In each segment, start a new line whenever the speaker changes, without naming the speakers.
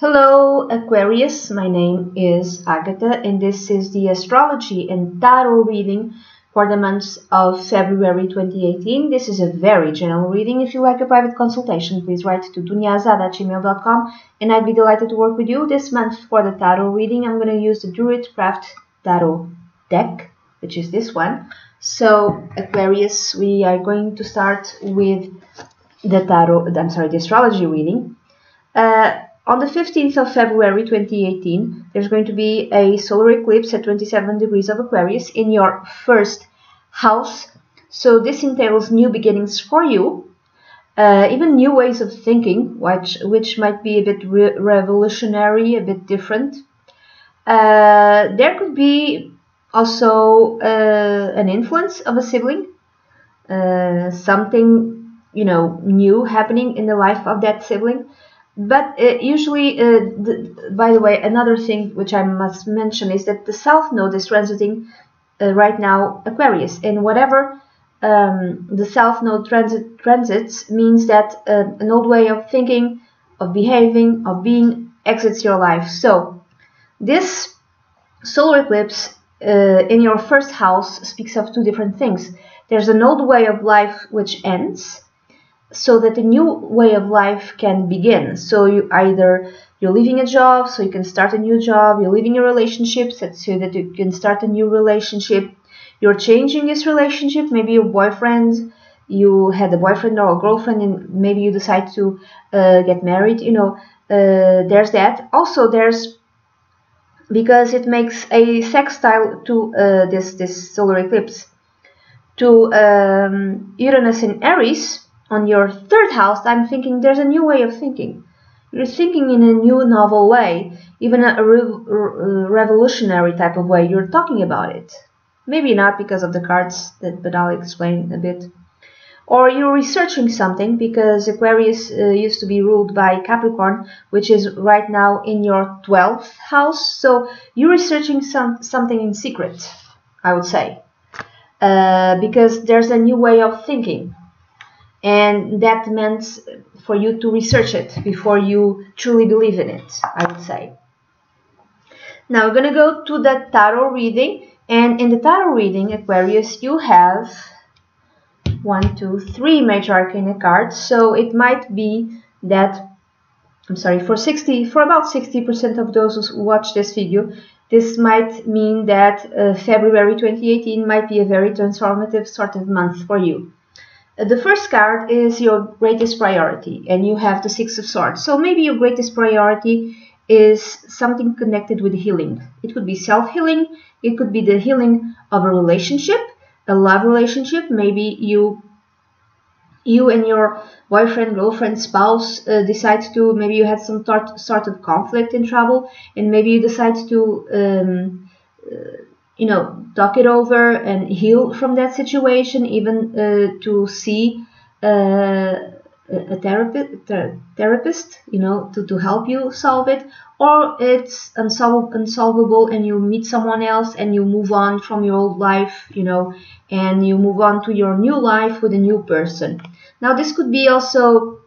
Hello Aquarius, my name is Agatha and this is the astrology and tarot reading for the month of February 2018. This is a very general reading. If you like a private consultation, please write to dunyazade@gmail.com and I'd be delighted to work with you. This month for the tarot reading, I'm going to use the Druidcraft Tarot deck, which is this one. So Aquarius, we are going to start with the astrology reading. On the 15th of February 2018, there's going to be a solar eclipse at 27 degrees of Aquarius in your first house. So this entails new beginnings for you, even new ways of thinking, which might be a bit revolutionary, a bit different. There could be also an influence of a sibling, something new happening in the life of that sibling. But usually, by the way, another thing which I must mention is that the South Node is transiting right now Aquarius, and whatever the South Node transits means that an old way of thinking, of behaving, of being exits your life. So this solar eclipse in your first house speaks of two different things. There's an old way of life which ends, so that a new way of life can begin. So you're leaving a job, so you can start a new job. You're leaving a relationship, so that you can start a new relationship. You're changing this relationship. Maybe you had a boyfriend or a girlfriend, and maybe you decide to get married. There's that. Also, because it makes a sextile to this solar eclipse to Uranus in Aries. On your third house, I'm thinking there's a new way of thinking. You're thinking in a new, novel way, even a revolutionary type of way. You're talking about it. Maybe not because of the cards, but I'll explain a bit. Or you're researching something, because Aquarius used to be ruled by Capricorn, which is right now in your 12th house. So you're researching something in secret, I would say, because there's a new way of thinking. And that meant for you to research it before you truly believe in it, I would say. Now we're going to go to the tarot reading. And in the tarot reading, Aquarius, you have 1, 2, 3 major arcana cards. So it might be that, for about 60% of those who watch this video, this might mean that February 2018 might be a very transformative sort of month for you. The first card is your greatest priority, and you have the Six of Swords. So maybe your greatest priority is something connected with healing. It could be self-healing. It could be the healing of a relationship, a love relationship. Maybe you and your boyfriend, girlfriend, spouse decide to, maybe you had some sort of conflict and trouble, and maybe you decide to talk it over and heal from that situation, even to see a therapist, to help you solve it. Or it's unsolvable and you meet someone else and you move on from your old life, and you move on to your new life with a new person. Now this could be also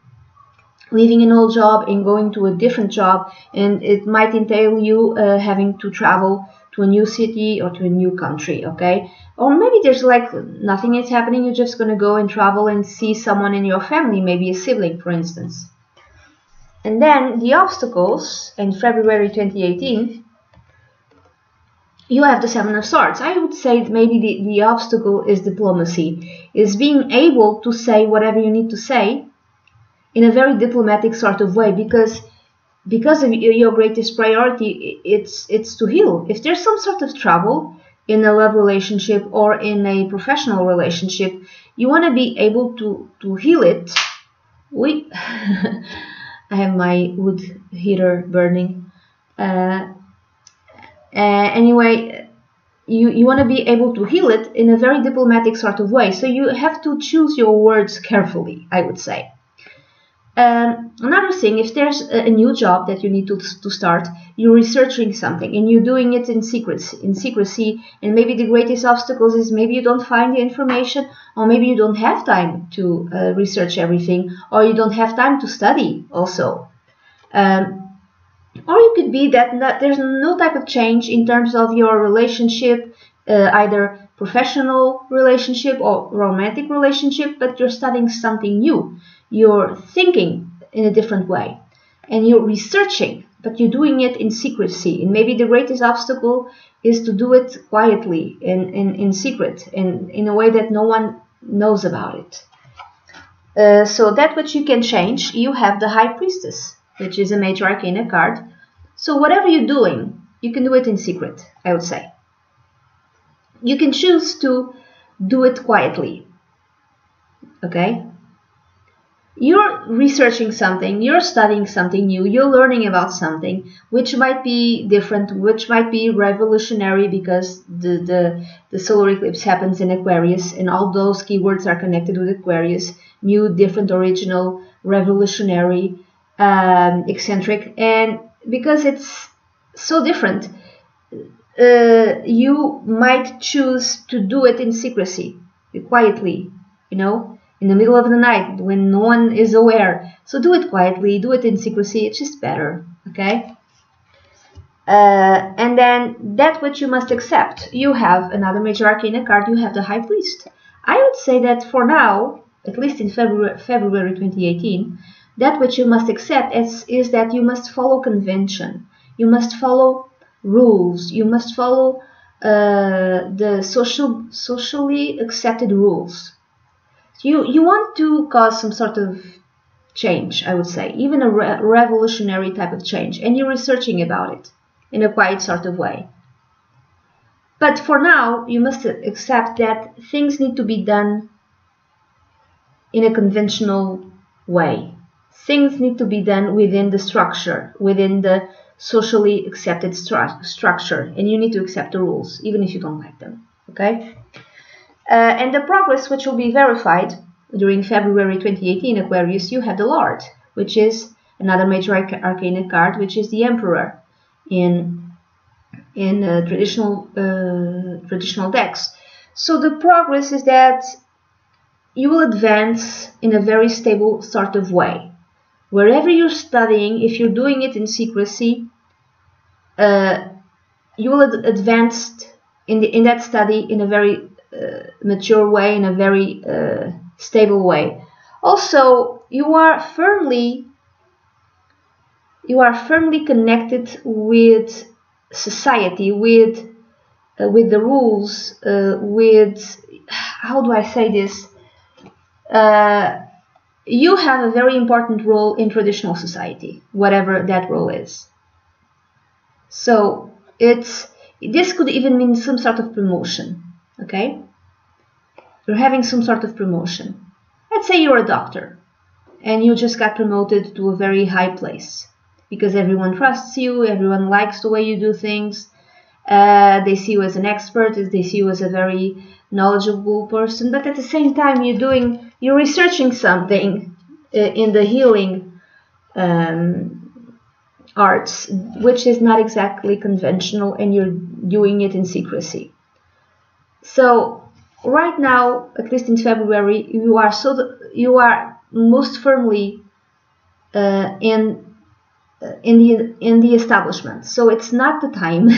leaving an old job and going to a different job, and it might entail you having to travel to a new city or to a new country, okay? Or maybe there's like nothing is happening, you're just going to go and travel and see someone in your family, maybe a sibling, for instance. And then the obstacles in February 2018, you have the Seven of Swords. I would say maybe the obstacle is diplomacy, is being able to say whatever you need to say in a very diplomatic sort of way, because of your greatest priority, it's to heal. If there's some sort of trouble in a love relationship or in a professional relationship, you want to be able to heal it. I have my wood heater burning. Anyway, you want to be able to heal it in a very diplomatic sort of way. So you have to choose your words carefully, I would say. Another thing, if there's a new job that you need to start, you're researching something and you're doing it in secrecy, and maybe the greatest obstacles is maybe you don't find the information, or maybe you don't have time to research everything, or you don't have time to study also. Or it could be that there's no type of change in terms of your relationship, either professional relationship or romantic relationship, but you're studying something new. You're thinking in a different way, and you're researching, but you're doing it in secrecy. And maybe the greatest obstacle is to do it quietly, in secret, in a way that no one knows about it. So that which you can change, you have the High Priestess, which is a major arcana card. So whatever you're doing, you can do it in secret, I would say. You can choose to do it quietly. Okay? You're researching something, you're studying something new, you're learning about something which might be different, which might be revolutionary, because the solar eclipse happens in Aquarius, and all those keywords are connected with Aquarius: new, different, original, revolutionary, eccentric. And because it's so different, you might choose to do it in secrecy, quietly, you know, in the middle of the night when no one is aware. So do it quietly, do it in secrecy, it's just better, okay? And then that which you must accept. You have another major arcana card, you have the High Priest. I would say that for now, at least in February 2018, that which you must accept is that you must follow convention. You must follow rules. You must follow the socially accepted rules. You want to cause some sort of change, I would say, even a revolutionary type of change, and you're researching about it in a quiet sort of way. But for now, you must accept that things need to be done in a conventional way. Things need to be done within the structure, within the socially accepted structure, and you need to accept the rules, even if you don't like them, okay? And the progress which will be verified during February 2018, Aquarius, you have the Lord, which is another major arcana card, which is the Emperor in traditional decks. So the progress is that you will advance in a very stable sort of way. Wherever you're studying, if you're doing it in secrecy, you will advance in that study in a very mature way, in a very stable way. Also, you are firmly connected with society, with the rules, with, how do I say this? You have a very important role in traditional society, whatever that role is. So this could even mean some sort of promotion, okay? You're having some sort of promotion. Let's say you're a doctor and you just got promoted to a very high place because everyone trusts you, everyone likes the way you do things. They see you as an expert, they see you as a very knowledgeable person, but at the same time you're researching something in the healing arts, which is not exactly conventional, and you're doing it in secrecy. So right now, at least in February, you are most firmly in the establishment. So it's not the time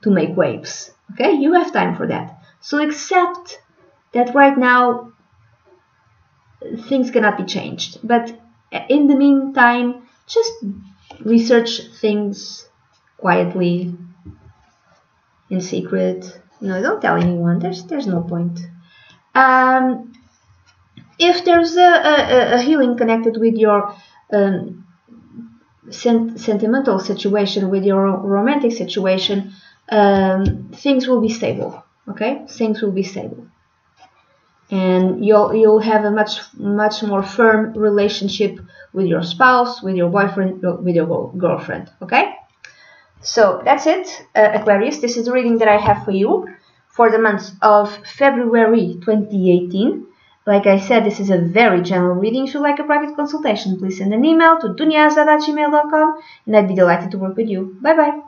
to make waves. Okay, you have time for that. So accept that right now things cannot be changed. But in the meantime, just research things quietly, in secret. No, don't tell anyone. There's no point. If there's a healing connected with your sentimental situation, with your romantic situation, things will be stable. Okay, things will be stable, and you'll have a much more firm relationship with your spouse, with your boyfriend, with your girlfriend. Okay, so that's it, Aquarius. This is the reading that I have for you for the month of February 2018. Like I said, this is a very general reading. If you'd like a private consultation, please send an email to dunyazade@gmail.com, and I'd be delighted to work with you. Bye bye.